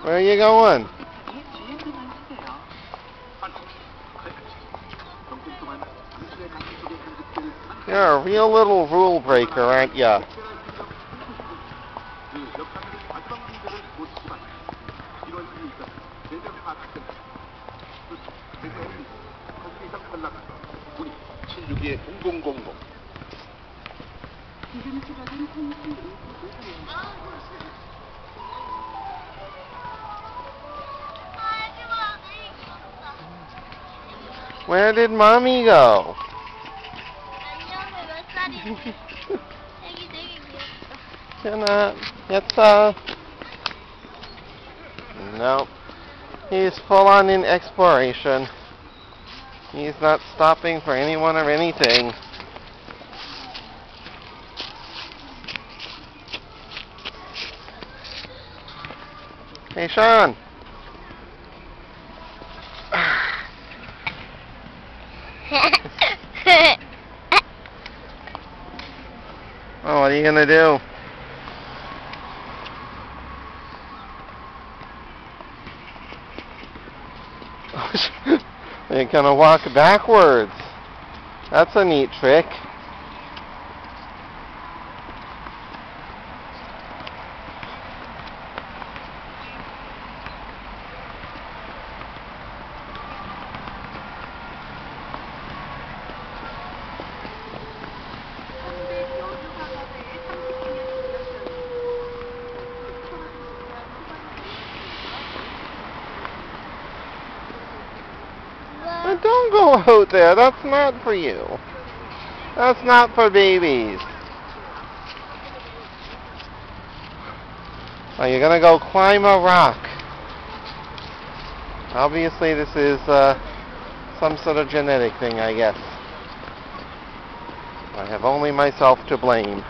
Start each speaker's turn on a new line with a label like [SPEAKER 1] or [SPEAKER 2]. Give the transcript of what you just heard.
[SPEAKER 1] Where are you going? You're a real little rule breaker, aren't ya? Where did Mommy go? Cannot. It's Nope. He's full on in exploration. He's not stopping for anyone or anything. Hey, Sean. Oh, what are you gonna do? You're gonna walk backwards. That's a neat trick. Don't go out there. That's not for you. That's not for babies. Oh, you're gonna go climb a rock. Obviously, this is some sort of genetic thing, I guess. I have only myself to blame.